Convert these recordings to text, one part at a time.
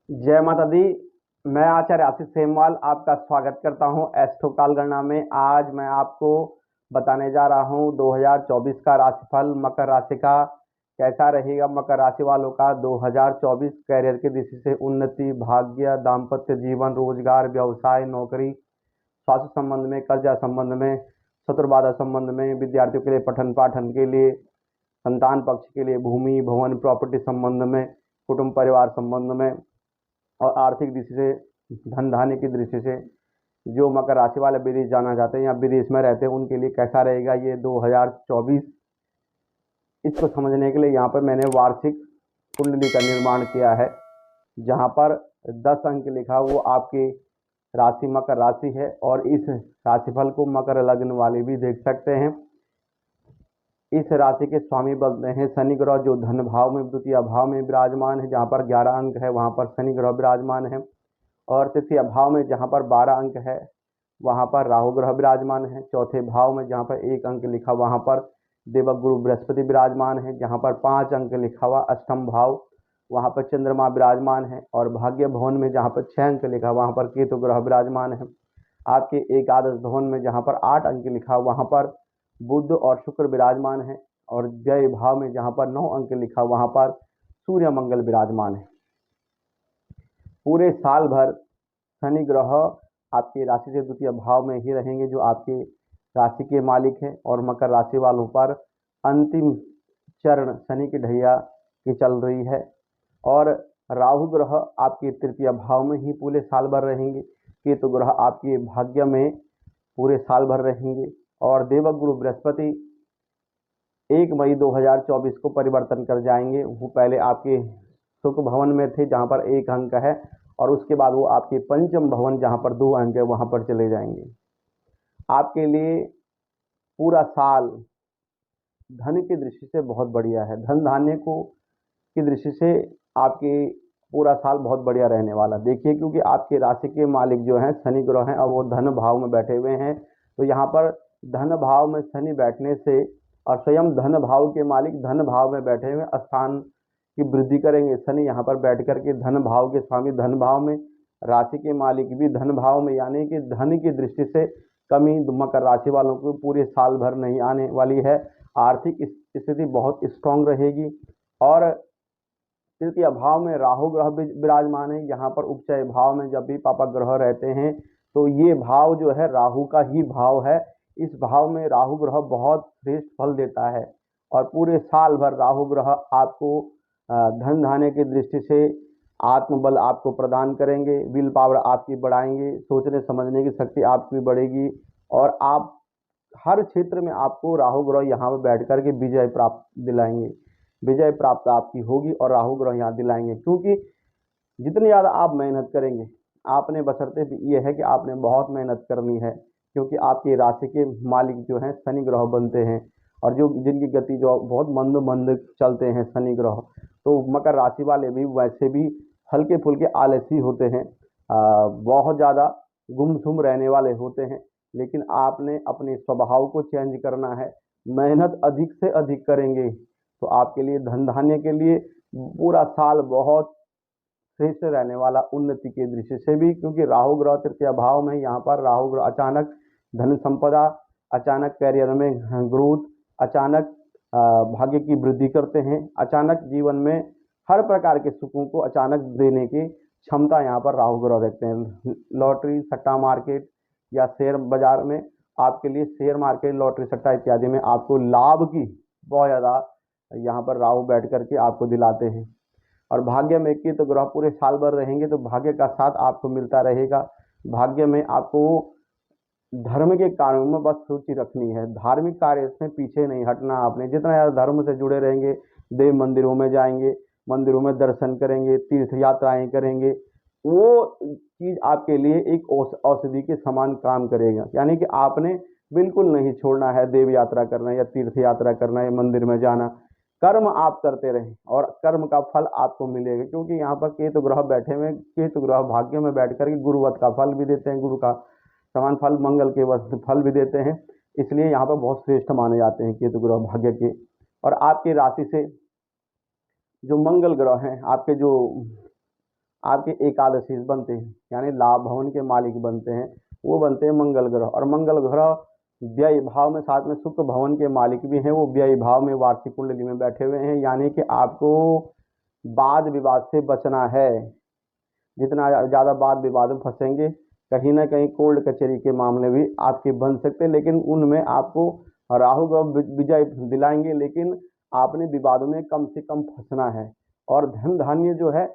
जय माता दी। मैं आचार्य आशीष सेमवाल आपका स्वागत करता हूं एस्ट्रो काल गणना में। आज मैं आपको बताने जा रहा हूं 2024 का राशिफल। मकर राशि का कैसा रहेगा। मकर राशि वालों का 2024 कैरियर की दृष्टि से उन्नति, भाग्य, दाम्पत्य जीवन, रोजगार, व्यवसाय, नौकरी, स्वास्थ्य संबंध में, कर्जा संबंध में, शत्रु बाधा संबंध में, विद्यार्थियों के लिए पठन पाठन के लिए, संतान पक्ष के लिए, भूमि भवन प्रॉपर्टी संबंध में, कुटुंब परिवार संबंध में, और आर्थिक दृष्टि से, धन धान्य की दृष्टि से जो मकर राशि वाले विदेश जाना चाहते हैं या विदेश में रहते हैं उनके लिए कैसा रहेगा ये 2024। इसको समझने के लिए यहाँ पर मैंने वार्षिक कुंडली का निर्माण किया है, जहाँ पर 10 अंक लिखा वो आपकी राशि मकर राशि है। और इस राशिफल को मकर लग्न वाले भी देख सकते हैं। इस राशि के स्वामी बनते हैं शनि ग्रह, जो धन भाव में द्वितीय भाव में विराजमान है, जहाँ पर 11 अंक है वहाँ पर शनि ग्रह विराजमान है। और तृतीय भाव में जहाँ पर 12 अंक है वहाँ पर राहु ग्रह विराजमान है। चौथे भाव में जहाँ पर 1 अंक लिखा वहाँ पर देवगुरु बृहस्पति विराजमान है। जहाँ पर 5 अंक लिखा हुआ अष्टम भाव वहाँ पर चंद्रमा विराजमान है। और भाग्य भवन में जहाँ पर 6 अंक लिखा वहाँ पर केतु ग्रह विराजमान है। आपके एकादश भवन में जहाँ पर 8 अंक लिखा वहाँ पर बुध और शुक्र विराजमान है। और व्यय भाव में जहाँ पर 9 अंक लिखा वहाँ पर सूर्य मंगल विराजमान है। पूरे साल भर शनि ग्रह आपकी राशि से द्वितीय भाव में ही रहेंगे, जो आपके राशि के मालिक हैं। और मकर राशि वालों पर अंतिम चरण शनि की ढैया की चल रही है। और राहु ग्रह आपके तृतीय भाव में ही पूरे साल भर रहेंगे। केतु ग्रह आपके भाग्य में पूरे साल भर रहेंगे। और देवगुरु बृहस्पति 1 मई 2024 को परिवर्तन कर जाएंगे। वो पहले आपके सुख भवन में थे जहाँ पर 1 अंक है, और उसके बाद वो आपके पंचम भवन जहाँ पर 2 अंक है वहाँ पर चले जाएंगे। आपके लिए पूरा साल धन की दृष्टि से बहुत बढ़िया है। धन धान्य को की दृष्टि से आपके पूरा साल बहुत बढ़िया रहने वाला। देखिए, क्योंकि आपके राशि के मालिक जो हैं शनि ग्रह हैं और वो धन भाव में बैठे हुए हैं, तो यहाँ पर धन भाव में शनि बैठने से और स्वयं धन भाव के मालिक धन भाव में बैठे हुए स्थान की वृद्धि करेंगे। शनि यहाँ पर बैठ करके धन भाव के स्वामी धन भाव में, राशि के मालिक भी धन भाव में, यानी कि धन की दृष्टि से कमी मकर राशि वालों को पूरे साल भर नहीं आने वाली है। आर्थिक स्थिति बहुत स्ट्रांग रहेगी। और तृतीय भाव में राहु ग्रह विराजमान है। यहाँ पर उपचय भाव में जब भी पापा ग्रह रहते हैं तो ये भाव जो है राहु का ही भाव है। इस भाव में राहु ग्रह बहुत श्रेष्ठ फल देता है। और पूरे साल भर राहु ग्रह आपको धन धान्य की दृष्टि से आत्मबल आपको प्रदान करेंगे, विल पावर आपकी बढ़ाएंगे, सोचने समझने की शक्ति आपकी बढ़ेगी। और आप हर क्षेत्र में आपको राहु ग्रह यहाँ पर बैठ कर के विजय प्राप्त दिलाएंगे। विजय प्राप्त आपकी होगी और राहु ग्रह यहाँ दिलाएंगे। क्योंकि जितनी ज़्यादा आप मेहनत करेंगे, आपने बशर्ते ये है कि आपने बहुत मेहनत करनी है, क्योंकि आपकी राशि के मालिक जो हैं शनि ग्रह बनते हैं। और जो जिनकी गति जो बहुत मंद मंद चलते हैं शनि ग्रह, तो मकर राशि वाले भी वैसे भी हल्के फुल्के आलसी होते हैं, बहुत ज़्यादा गुमसुम रहने वाले होते हैं। लेकिन आपने अपने स्वभाव को चेंज करना है। मेहनत अधिक से अधिक करेंगे तो आपके लिए धन धान्य के लिए पूरा साल बहुत श्रेष्ठ रहने वाला, उन्नति की दृष्टि से भी। क्योंकि राहु ग्रह तृतीय भाव में, यहाँ पर राहु ग्रह अचानक धन संपदा, अचानक कैरियर में ग्रोथ, अचानक भाग्य की वृद्धि करते हैं, अचानक जीवन में हर प्रकार के सुखों को अचानक देने की क्षमता यहाँ पर राहु ग्रह रखते हैं। लॉटरी सट्टा मार्केट या शेयर बाजार में आपके लिए, शेयर मार्केट लॉटरी सट्टा इत्यादि में आपको लाभ की बहुत ज़्यादा यहाँ पर राहु बैठ करके आपको दिलाते हैं। और भाग्य में केतु ग्रह पूरे साल भर रहेंगे तो भाग्य का साथ आपको मिलता रहेगा। भाग्य में आपको धर्म के कार्यों में बस रुचि रखनी है, धार्मिक कार्य में पीछे नहीं हटना। आपने जितना ज़्यादा धर्म से जुड़े रहेंगे, देव मंदिरों में जाएंगे, मंदिरों में दर्शन करेंगे, तीर्थ यात्राएं करेंगे, वो चीज़ आपके लिए एक औषधि के समान काम करेगा। यानी कि आपने बिल्कुल नहीं छोड़ना है देव यात्रा करना या तीर्थ यात्रा करना या मंदिर में जाना। कर्म आप करते रहें और कर्म का फल आपको मिलेगा। क्योंकि यहाँ पर केतु ग्रह बैठे हुए, केतु ग्रह भाग्य में बैठ करके गुरुवत का फल भी देते हैं, गुरु का समान फल, मंगल के वस्तु फल भी देते हैं। इसलिए यहाँ पर बहुत श्रेष्ठ माने जाते हैं केतु ग्रह भाग्य के। और आपकी राशि से जो मंगल ग्रह हैं, आपके जो आपके एकादशी बनते हैं, यानी लाभ भवन के मालिक बनते हैं, वो बनते हैं मंगल ग्रह। और मंगल ग्रह व्यय भाव में, साथ में शुक्र भवन के मालिक भी हैं, वो व्यय भाव में वार्षिक कुंडली में बैठे हुए हैं। यानी कि आपको वाद विवाद से बचना है। जितना ज़्यादा वाद विवाद में फंसेंगे, कहीं ना कहीं कोर्ट कचहरी के मामले भी आपके बन सकते हैं, लेकिन उनमें आपको राहु ग्रह विजय दिलाएंगे। लेकिन आपने विवादों में कम से कम फंसना है। और धन धान्य जो है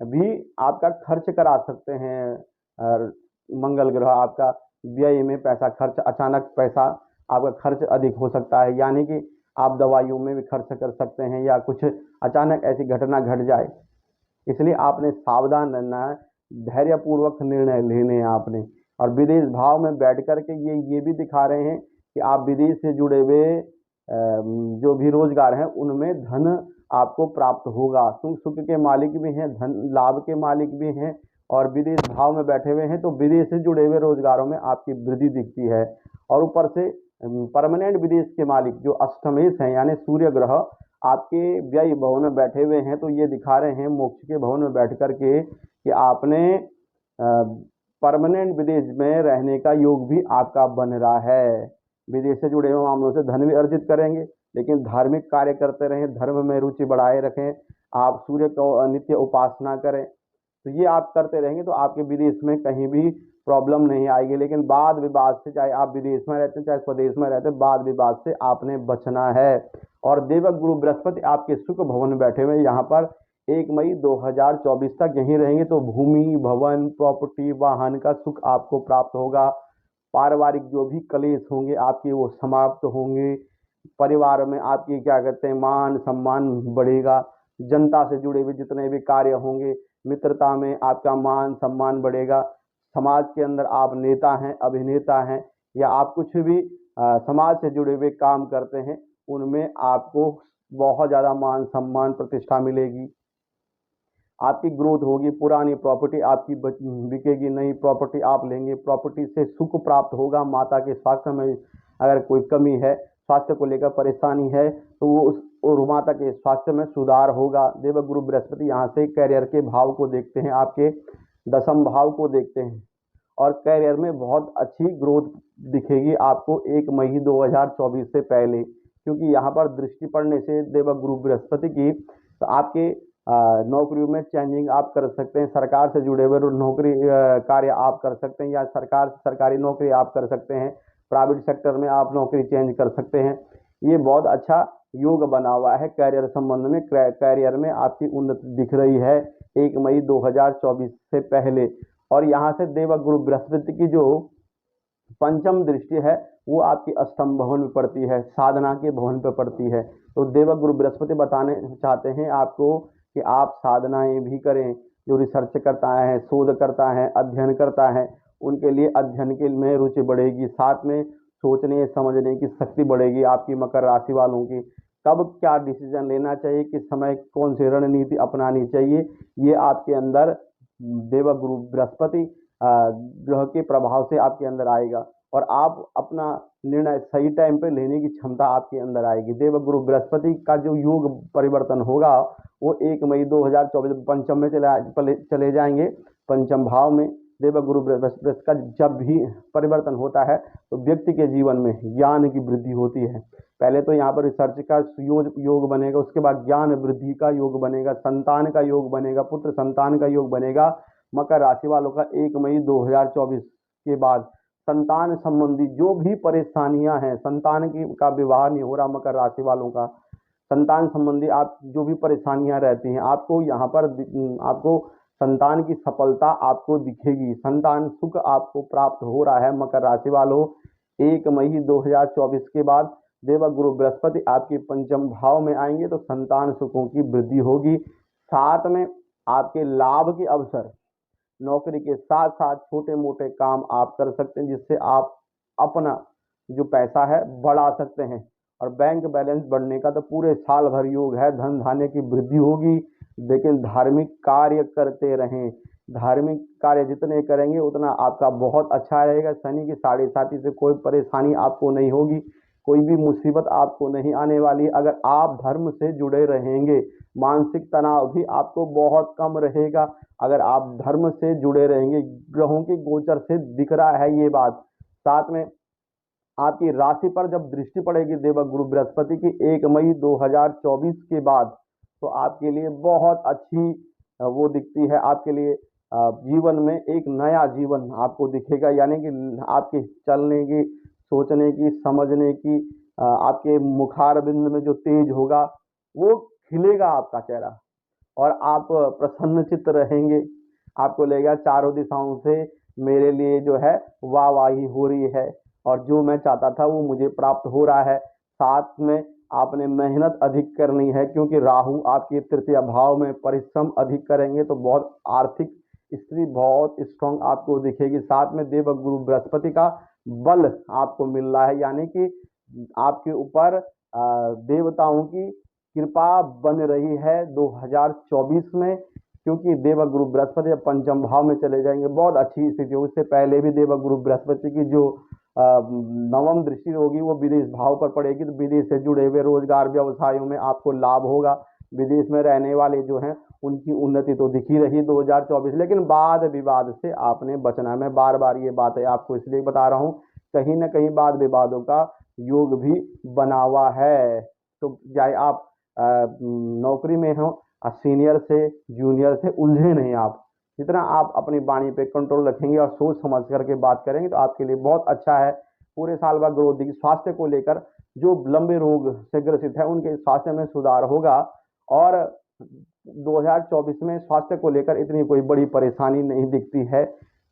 भी आपका खर्च करा सकते हैं। और मंगल ग्रह आपका व्यय में पैसा खर्च, अचानक पैसा आपका खर्च अधिक हो सकता है, यानी कि आप दवाइयों में भी खर्च कर सकते हैं या कुछ अचानक ऐसी घटना घट जाए। इसलिए आपने सावधान रहना है, धैर्यपूर्वक निर्णय लेने हैं आपने। और विदेश भाव में बैठ कर के ये भी दिखा रहे हैं कि आप विदेश से जुड़े हुए जो भी रोजगार हैं उनमें धन आपको प्राप्त होगा। सुख के मालिक भी हैं, धन लाभ के मालिक भी हैं, और विदेश भाव में बैठे हुए हैं, तो विदेश से जुड़े हुए रोजगारों में आपकी वृद्धि दिखती है। और ऊपर से परमानेंट विदेश के मालिक जो अष्टमेश हैं, यानी सूर्य ग्रह आपके व्यय भवन में बैठे हुए हैं, तो ये दिखा रहे हैं मोक्ष के भवन में बैठ करके कि आपने परमानेंट विदेश में रहने का योग भी आपका बन रहा है। विदेश से जुड़े हुए मामलों से धन भी अर्जित करेंगे, लेकिन धार्मिक कार्य करते रहें, धर्म में रुचि बढ़ाए रखें, आप सूर्य को नित्य उपासना करें, तो ये आप करते रहेंगे तो आपके विदेश में कहीं भी प्रॉब्लम नहीं आएगी। लेकिन वाद विवाद से, चाहे आप विदेश में रहते हैं चाहे स्वदेश में रहते हैं, वाद विवाद से आपने बचना है। और देवक गुरु बृहस्पति आपके सुख भवन में बैठे हुए यहाँ पर 1 मई 2024 तक यहीं रहेंगे, तो भूमि, भवन, प्रॉपर्टी, वाहन का सुख आपको प्राप्त होगा। पारिवारिक जो भी कलेश होंगे आपके वो समाप्त होंगे। परिवार में आपकी क्या कहते हैं मान सम्मान बढ़ेगा। जनता से जुड़े हुए जितने भी कार्य होंगे, मित्रता में आपका मान सम्मान बढ़ेगा। समाज के अंदर आप नेता हैं, अभिनेता हैं, या आप कुछ भी समाज से जुड़े हुए काम करते हैं, उनमें आपको बहुत ज़्यादा मान सम्मान प्रतिष्ठा मिलेगी। आपकी ग्रोथ होगी। पुरानी प्रॉपर्टी आपकी बिकेगी, नई प्रॉपर्टी आप लेंगे, प्रॉपर्टी से सुख प्राप्त होगा। माता के स्वास्थ्य में अगर कोई कमी है, स्वास्थ्य को लेकर परेशानी है, तो वो उस माता के स्वास्थ्य में सुधार होगा। देवगुरु बृहस्पति यहाँ से कैरियर के भाव को देखते हैं, आपके 10वें भाव को देखते हैं, और कैरियर में बहुत अच्छी ग्रोथ दिखेगी आपको 1 मई 2024 से पहले, क्योंकि यहाँ पर दृष्टि पड़ने से देवगुरु बृहस्पति की, तो आपके नौकरियों में चेंजिंग आप कर सकते हैं। सरकार से जुड़े हुए नौकरी कार्य आप कर सकते हैं, या सरकारी नौकरी आप कर सकते हैं। प्राइवेट सेक्टर में आप नौकरी चेंज कर सकते हैं। ये बहुत अच्छा योग बना हुआ है कैरियर संबंध में। कैरियर में आपकी उन्नति दिख रही है 1 मई 2024 से पहले। और यहाँ से देवगुरु बृहस्पति की जो पंचम दृष्टि है वो आपकी अष्टम भवन में पड़ती है, साधना के भवन पर पड़ती है। तो देवगुरु बृहस्पति बताने चाहते हैं आपको कि आप साधनाएं भी करें। जो रिसर्च करता है, शोध करता है, अध्ययन करता है, उनके लिए अध्ययन के में रुचि बढ़ेगी। साथ में सोचने समझने की शक्ति बढ़ेगी आपकी मकर राशि वालों की। कब क्या डिसीजन लेना चाहिए, किस समय कौन सी रणनीति अपनानी चाहिए, ये आपके अंदर देवगुरु बृहस्पति ग्रह के प्रभाव से आपके अंदर आएगा, और आप अपना निर्णय सही टाइम पे लेने की क्षमता आपके अंदर आएगी। देवगुरु बृहस्पति का जो योग परिवर्तन होगा वो 1 मई 2024 पंचम में चले जाएंगे। पंचम भाव में देवगुरु बृहस्पति का जब भी परिवर्तन होता है तो व्यक्ति के जीवन में ज्ञान की वृद्धि होती है। पहले तो यहाँ पर रिसर्च का योग बनेगा, उसके बाद ज्ञान वृद्धि का योग बनेगा, संतान का योग बनेगा, पुत्र संतान का योग बनेगा। मकर राशि वालों का 1 मई 2024 के बाद संतान संबंधी जो भी परेशानियां हैं, संतान का विवाह नहीं हो रहा, मकर राशि वालों का संतान संबंधी आप जो भी परेशानियां रहती हैं, आपको यहाँ पर आपको संतान की सफलता आपको दिखेगी। संतान सुख आपको प्राप्त हो रहा है मकर राशि वालों। 1 मई 2024 के बाद देवगुरु बृहस्पति आपके पंचम भाव में आएंगे तो संतान सुखों की वृद्धि होगी। साथ में आपके लाभ के अवसर, नौकरी के साथ साथ छोटे मोटे काम आप कर सकते हैं, जिससे आप अपना जो पैसा है बढ़ा सकते हैं। और बैंक बैलेंस बढ़ने का तो पूरे साल भर योग है। धन धान्य की वृद्धि होगी। लेकिन धार्मिक कार्य करते रहें। धार्मिक कार्य जितने करेंगे उतना आपका बहुत अच्छा रहेगा। शनि की 7.5 से कोई परेशानी आपको नहीं होगी, कोई भी मुसीबत आपको नहीं आने वाली। अगर आप धर्म से जुड़े रहेंगे, मानसिक तनाव भी आपको बहुत कम रहेगा अगर आप धर्म से जुड़े रहेंगे। ग्रहों के गोचर से दिख रहा है ये बात। साथ में आपकी राशि पर जब दृष्टि पड़ेगी देवगुरु बृहस्पति की 1 मई 2024 के बाद, तो आपके लिए बहुत अच्छी वो दिखती है। आपके लिए जीवन में एक नया जीवन आपको दिखेगा, यानी कि आपके चलने की, सोचने की, समझने की, आपके मुखारबिंद में जो तेज होगा वो खिलेगा आपका चेहरा, और आप प्रसन्नचित्त रहेंगे। आपको लगेगा चारों दिशाओं से मेरे लिए जो है वाहवाही हो रही है, और जो मैं चाहता था वो मुझे प्राप्त हो रहा है। साथ में आपने मेहनत अधिक करनी है, क्योंकि राहु आपके तृतीय भाव में, परिश्रम अधिक करेंगे तो बहुत आर्थिक स्थिति बहुत स्ट्रांग आपको दिखेगी। साथ में देवगुरु बृहस्पति का बल आपको मिल रहा है, यानी कि आपके ऊपर देवताओं की कृपा बन रही है 2024 में, क्योंकि देवगुरु बृहस्पति जब पंचम भाव में चले जाएंगे बहुत अच्छी स्थिति होगी। उससे पहले भी देवगुरु बृहस्पति की जो नवम दृष्टि होगी वो विदेश भाव पर पड़ेगी, तो विदेश से जुड़े हुए रोजगार व्यवसायों में आपको लाभ होगा। विदेश में रहने वाले जो हैं उनकी उन्नति तो दिखी रही 2024, लेकिन वाद विवाद से आपने बचना। मैं बार बार ये बातें आपको इसलिए बता रहा हूँ, कहीं ना कहीं वाद विवादों का योग भी बना हुआ है। तो चाहे आप नौकरी में हो, सीनियर से जूनियर से उलझे नहीं आप। जितना आप अपनी वाणी पे कंट्रोल रखेंगे और सोच समझ करके बात करेंगे तो आपके लिए बहुत अच्छा है। पूरे साल भर ग्रोथ दिखी। स्वास्थ्य को लेकर जो लंबे रोग से ग्रसित है उनके स्वास्थ्य में सुधार होगा, और 2024 में स्वास्थ्य को लेकर इतनी कोई बड़ी परेशानी नहीं दिखती है,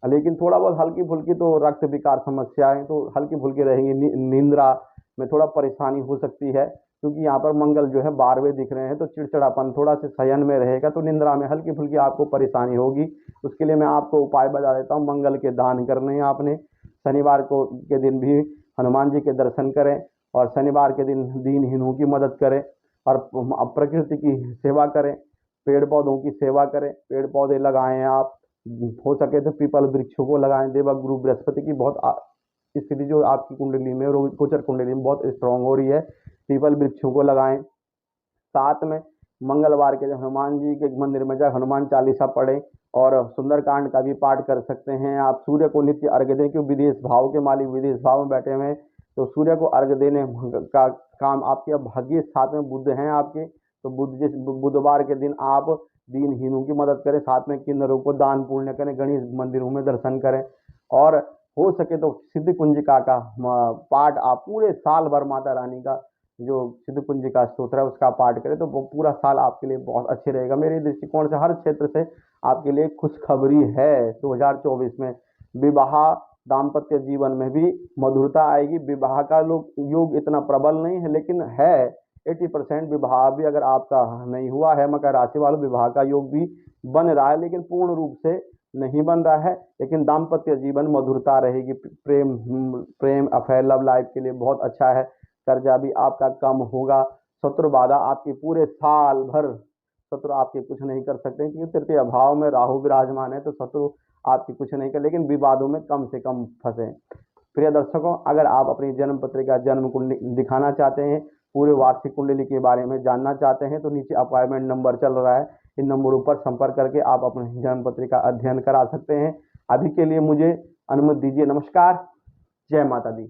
लेकिन थोड़ा बहुत हल्की फुल्की तो रक्त विकार समस्याएं तो हल्की फुल्की रहेंगी। निंद्रा में थोड़ा परेशानी हो सकती है, क्योंकि यहाँ पर मंगल जो है 12वें दिख रहे हैं, तो चिड़चिड़ापन थोड़ा सा शयन में रहेगा, तो निंद्रा में हल्की फुल्की आपको परेशानी होगी। उसके लिए मैं आपको उपाय बता देता हूँ। मंगल के दान करने हैं आपने। शनिवार को के दिन भी हनुमान जी के दर्शन करें, और शनिवार के दिन दीनहीनों की मदद करें, और प्रकृति की सेवा करें, पेड़ पौधों की सेवा करें, पेड़ पौधे लगाएं आप, हो सके तो पीपल वृक्षों को लगाएं। देवगुरु बृहस्पति की बहुत स्थिति जो आपकी कुंडली में, गोचर कुंडली में बहुत स्ट्रांग हो रही है, पीपल वृक्षों को लगाएं। साथ में मंगलवार के जब हनुमान जी के मंदिर में जाए हनुमान चालीसा पढ़ें, और सुंदरकांड का भी पाठ कर सकते हैं आप। सूर्य को नित्य अर्घ्य दें, क्योंकि विदेश भाव के मालिक विदेश भाव में बैठे हुए हैं, तो सूर्य को अर्घ्य देने का काम आपके। अब भाग्य साथ में बुध हैं आपके, तो बुधवार के दिन आप दीनहीनों की मदद करें, साथ में किन्नरों को दान पुण्य करें, गणेश मंदिरों में दर्शन करें, और हो सके तो सिद्ध कुंजिका का पाठ आप पूरे साल भर, माता रानी का जो सिद्ध कुंजिका स्तोत्र है उसका पाठ करें, तो वो पूरा साल आपके लिए बहुत अच्छे रहेगा। मेरे दृष्टिकोण से हर क्षेत्र से आपके लिए खुशखबरी है 2024 में। विवाह दाम्पत्य जीवन में भी मधुरता आएगी। विवाह का योग इतना प्रबल नहीं है, लेकिन है 80% विवाह भी अगर आपका नहीं हुआ है, मकर राशि वालों, विवाह का योग भी बन रहा है, लेकिन पूर्ण रूप से नहीं बन रहा है। लेकिन दाम्पत्य जीवन मधुरता रहेगी। प्रेम अफेयर लव लाइफ के लिए बहुत अच्छा है। कर्जा भी आपका कम होगा। शत्रु बाधा आपकी पूरे साल भर, शत्रु आपके कुछ नहीं कर सकते, क्योंकि तृतीय भाव में राहु विराजमान है, तो शत्रु आपकी कुछ नहीं कर, लेकिन विवादों में कम से कम फंसे। प्रिय दर्शकों, अगर आप अपनी जन्म पत्रिका, जन्म कुंडली दिखाना चाहते हैं, पूरे वार्षिक कुंडली के बारे में जानना चाहते हैं, तो नीचे अपॉइंटमेंट नंबर चल रहा है, इन नंबरों पर संपर्क करके आप अपनी जन्म पत्रिका अध्ययन करा सकते हैं। अभी के लिए मुझे अनुमति दीजिए। नमस्कार, जय माता दी।